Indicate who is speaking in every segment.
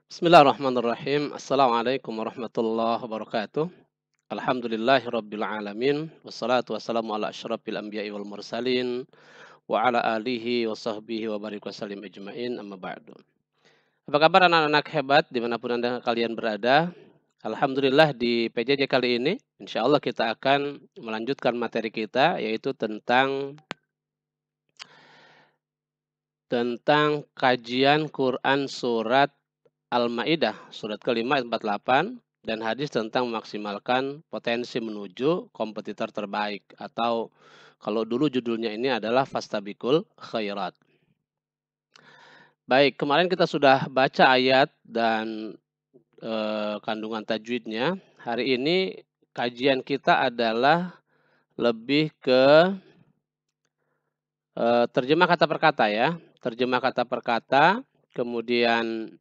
Speaker 1: Bismillahirrahmanirrahim. Assalamualaikum warahmatullahi wabarakatuh. Alhamdulillahirabbil alamin wassalatu wassalamu ala asyrafil anbiya'i wal mursalin wa ala alihi wa sahbihi wa barik wasallim ajmain amma ba'du. Apa kabar anak-anak hebat dimanapun Anda kalian berada? Alhamdulillah di PJJ kali ini insyaallah kita akan melanjutkan materi kita yaitu tentang kajian Quran surat Al-Maidah surat kelima ayat 48 dan hadis tentang memaksimalkan potensi menuju kompetitor terbaik atau kalau dulu judulnya ini adalah Fastabikul Khairat. Baik, kemarin kita sudah baca ayat dan kandungan tajwidnya. Hari ini kajian kita adalah lebih ke terjemah kata per kata ya. Terjemah kata per kata, kemudian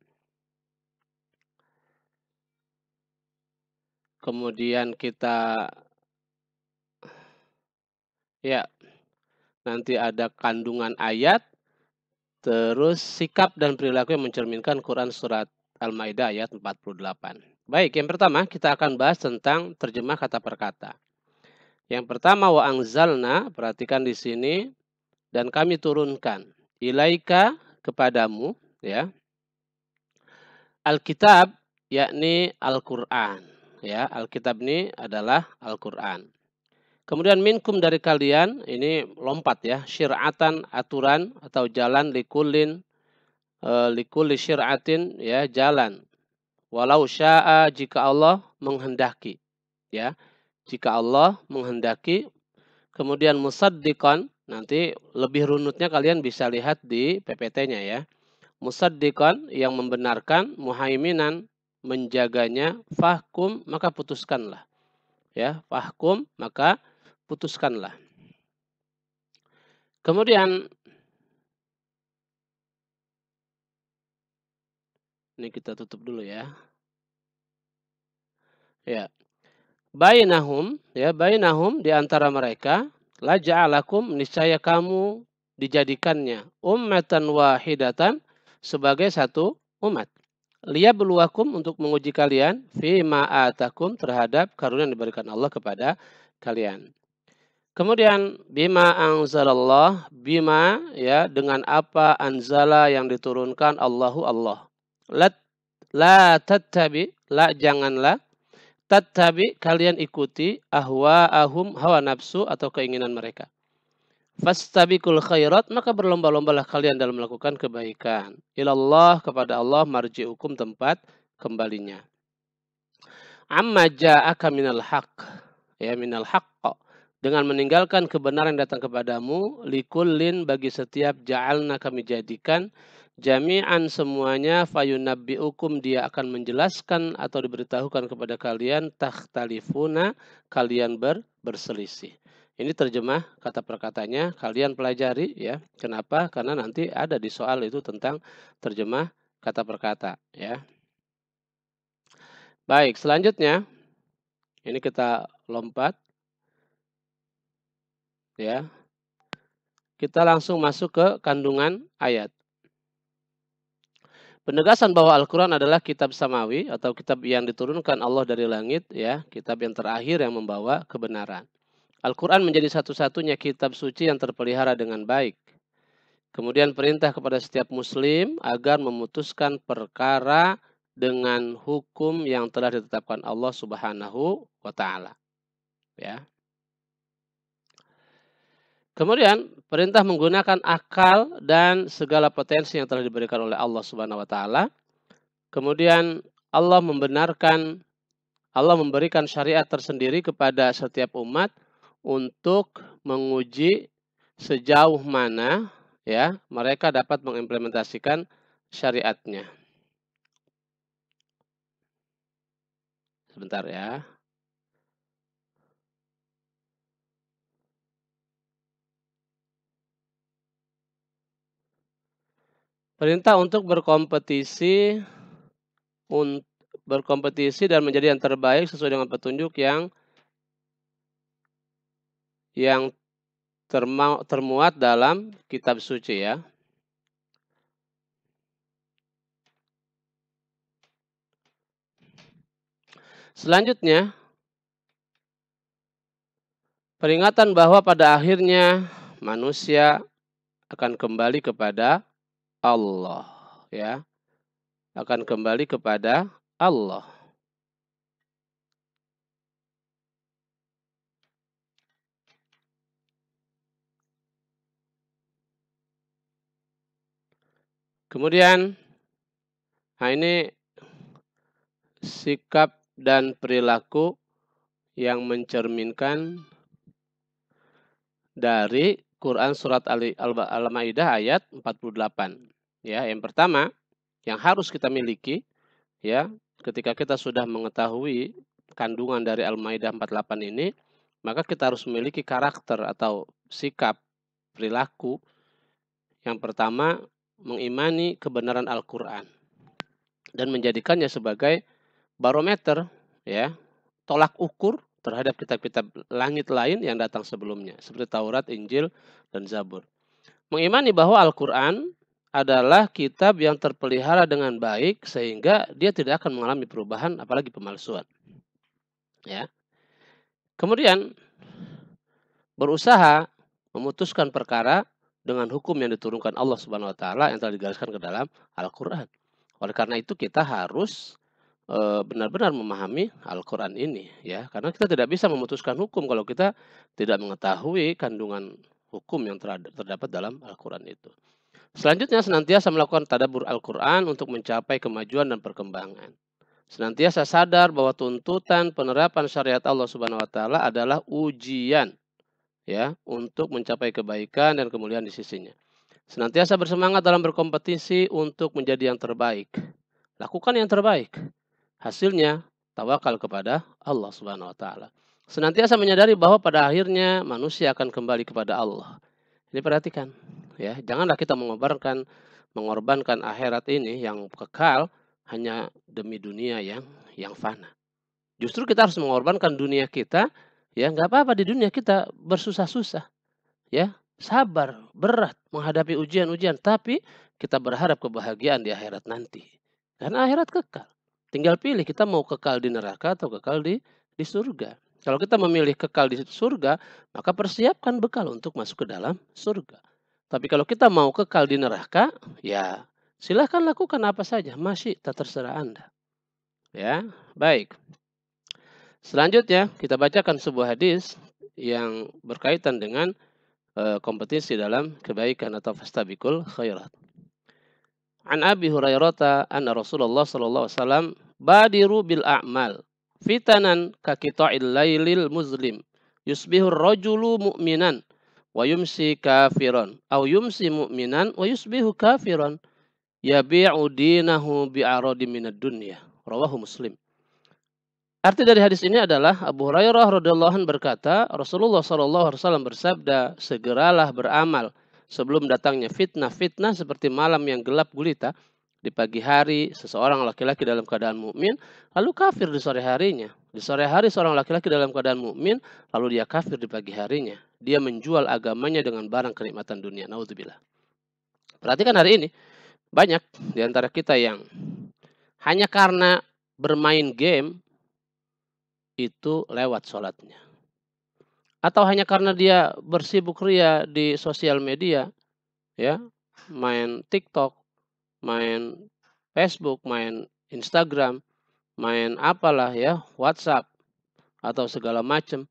Speaker 1: kita ya nanti ada kandungan ayat, terus sikap dan perilaku yang mencerminkan Quran surat Al-Maidah ayat 48. Baik, yang pertama kita akan bahas tentang terjemah kata per kata. Yang pertama wa anzalna, perhatikan di sini, dan kami turunkan ilaika kepadamu ya. Alkitab yakni Al-Qur'an ya. Alkitab ini adalah Al-Qur'an. Kemudian minkum dari kalian, ini lompat ya, syir'atan aturan atau jalan likulli syir'atin ya, jalan. Walau syaa jika Allah menghendaki ya. Jika Allah menghendaki, kemudian musaddiqan, nanti lebih runutnya kalian bisa lihat di PPT-nya ya. Musaddiqan yang membenarkan, muhaiminan menjaganya, fahkum maka putuskanlah. Ya, fahkum maka putuskanlah. Kemudian ini kita tutup dulu ya. Ya. Bainahum di antara mereka la ja'alakum niscaya kamu dijadikannya ummatan wahidatan sebagai satu umat. Liyabluwakum untuk menguji kalian fi ma atakum terhadap karunia yang diberikan Allah kepada kalian. Kemudian bima anzalallah, bima ya dengan apa anzala yang diturunkan Allahu Allah. La tattabi, la janganlah, tattabi kalian ikuti ahum hawa nafsu atau keinginan mereka. Fastabiqul khairat maka berlomba-lombalah kalian dalam melakukan kebaikan. Ilallah kepada Allah marji'ukum tempat kembalinya. Amma ja'aka minal haqq ya minal haqq dengan meninggalkan kebenaran yang datang kepadamu likullin bagi setiap ja'alna kami jadikan jami'an semuanya fayunabbi'ukum dia akan menjelaskan atau diberitahukan kepada kalian takhtalifuna kalian berselisih. Ini terjemah kata perkatanya kalian pelajari ya. Kenapa? Karena nanti ada di soal itu tentang terjemah kata perkata ya. Baik, selanjutnya ini kita lompat ya. Kita langsung masuk ke kandungan ayat. Penegasan bahwa Al-Quran adalah kitab samawi atau kitab yang diturunkan Allah dari langit, ya, kitab yang terakhir yang membawa kebenaran. Al-Quran menjadi satu-satunya kitab suci yang terpelihara dengan baik. Kemudian perintah kepada setiap muslim agar memutuskan perkara dengan hukum yang telah ditetapkan Allah Subhanahu wa taala. Ya. Kemudian perintah menggunakan akal dan segala potensi yang telah diberikan oleh Allah Subhanahu wa taala. Kemudian Allah memberikan syariat tersendiri kepada setiap umat untuk menguji sejauh mana ya mereka dapat mengimplementasikan syariatnya. Sebentar ya. Perintah untuk berkompetisi dan menjadi yang terbaik sesuai dengan petunjuk yang termuat dalam kitab suci ya. Selanjutnya, peringatan bahwa pada akhirnya manusia akan kembali kepada Allah, ya, akan kembali kepada Allah. Kemudian, nah ini sikap dan perilaku yang mencerminkan dari Quran surat Al-Maidah ayat 48. Ya, yang pertama yang harus kita miliki, ya, ketika kita sudah mengetahui kandungan dari Al-Maidah 48 ini, maka kita harus memiliki karakter atau sikap perilaku. Yang pertama, mengimani kebenaran Al-Quran dan menjadikannya sebagai barometer, ya, tolak ukur terhadap kitab-kitab langit lain yang datang sebelumnya, seperti Taurat, Injil, dan Zabur. Mengimani bahwa Al-Quran adalah kitab yang terpelihara dengan baik sehingga dia tidak akan mengalami perubahan apalagi pemalsuan. Ya. Kemudian berusaha memutuskan perkara dengan hukum yang diturunkan Allah Subhanahu wa taala yang telah digariskan ke dalam Al-Qur'an. Oleh karena itu kita harus benar-benar memahami Al-Qur'an ini, ya. Karena kita tidak bisa memutuskan hukum kalau kita tidak mengetahui kandungan hukum yang terdapat dalam Al-Qur'an itu. Selanjutnya senantiasa melakukan tadabbur Al-Qur'an untuk mencapai kemajuan dan perkembangan. Senantiasa sadar bahwa tuntutan penerapan syariat Allah Subhanahu wa taala adalah ujian, ya, untuk mencapai kebaikan dan kemuliaan di sisinya. Senantiasa bersemangat dalam berkompetisi untuk menjadi yang terbaik. Lakukan yang terbaik. Hasilnya tawakal kepada Allah Subhanahu wa taala. Senantiasa menyadari bahwa pada akhirnya manusia akan kembali kepada Allah. Ini perhatikan, ya, janganlah kita mengorbankan akhirat ini yang kekal hanya demi dunia yang fana. Justru kita harus mengorbankan dunia kita, ya, nggak apa-apa di dunia kita bersusah-susah, ya, sabar, berat menghadapi ujian-ujian, tapi kita berharap kebahagiaan di akhirat nanti. Karena akhirat kekal. Tinggal pilih kita mau kekal di neraka atau kekal di surga. Kalau kita memilih kekal di surga, maka persiapkan bekal untuk masuk ke dalam surga. Tapi kalau kita mau kekal di neraka, ya silahkan lakukan apa saja, masih tak terserah Anda. Ya, baik. Selanjutnya kita bacakan sebuah hadis yang berkaitan dengan kompetisi dalam kebaikan atau fastabiqul khairat. An Abi Hurairah anna Rasulullah sallallahu alaihi wasallam badiru bil a'mal fitanan ka qita'il lailil muslim yusbihu ar-rajulu mu'minan wa yumsi kafiran aw yumsi mu'minan wa yusbihu kafiran yabi'u dinahu bi'aradi minad dunya rawahu Muslim. Arti dari hadis ini adalah Abu Hurairah radhiyallahu anhu berkata, Rasulullah sallallahu alaihi wasallam bersabda, "Segeralah beramal sebelum datangnya fitnah-fitnah seperti malam yang gelap gulita di pagi hari seseorang laki-laki dalam keadaan mukmin lalu kafir di sore harinya. Di sore hari seorang laki-laki dalam keadaan mukmin lalu dia kafir di pagi harinya. Dia menjual agamanya dengan barang kenikmatan dunia." Naudzubillah. Perhatikan hari ini banyak di antara kita yang hanya karena bermain game itu lewat sholatnya. Atau hanya karena dia bersibuk ria di sosial media, ya, main TikTok, main Facebook, main Instagram, main apalah ya, WhatsApp, atau segala macam.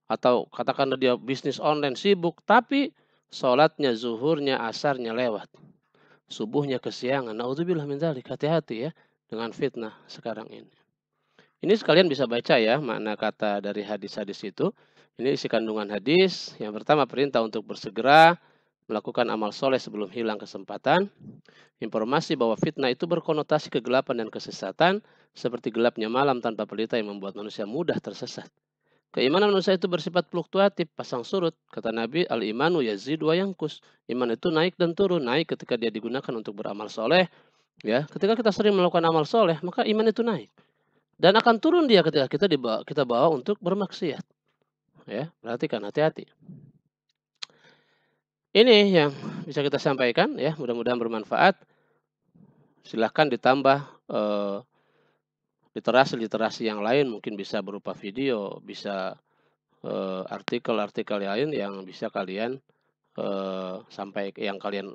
Speaker 1: Atau katakanlah dia bisnis online sibuk, tapi sholatnya, zuhurnya, asarnya lewat. Subuhnya kesiangan. Naudzubillah min dzalik. Hati-hati ya dengan fitnah sekarang ini. Ini sekalian bisa baca ya makna kata dari hadis-hadis itu. Ini isi kandungan hadis. Yang pertama perintah untuk bersegera melakukan amal soleh sebelum hilang kesempatan. Informasi bahwa fitnah itu berkonotasi kegelapan dan kesesatan. Seperti gelapnya malam tanpa pelita yang membuat manusia mudah tersesat. Keimanan manusia itu bersifat fluktuatif, pasang surut. Kata Nabi, al-imanu yazid wa yankus. Iman itu naik dan turun. Naik ketika dia digunakan untuk beramal soleh. Ya, ketika kita sering melakukan amal soleh, maka iman itu naik. Dan akan turun dia ketika kita bawa untuk bermaksiat. Ya, perhatikan, hati-hati. Ini yang bisa kita sampaikan ya, mudah-mudahan bermanfaat. Silahkan ditambah literasi-literasi yang lain mungkin bisa berupa video, bisa, artikel-artikel lain yang bisa kalian, sampai yang kalian,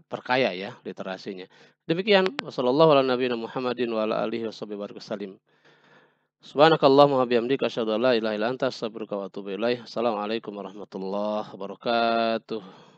Speaker 1: perkaya ya literasinya. Demikian, wassallallahu ala nabiyina Muhammadin wa ala alihi washabihi wabarik wasallim. Subhanakallahumma wa bihamdika asyhadu an la ilaha illa anta astaghfiruka wa atubu ilaik. Assalamualaikum warahmatullahi wabarakatuh.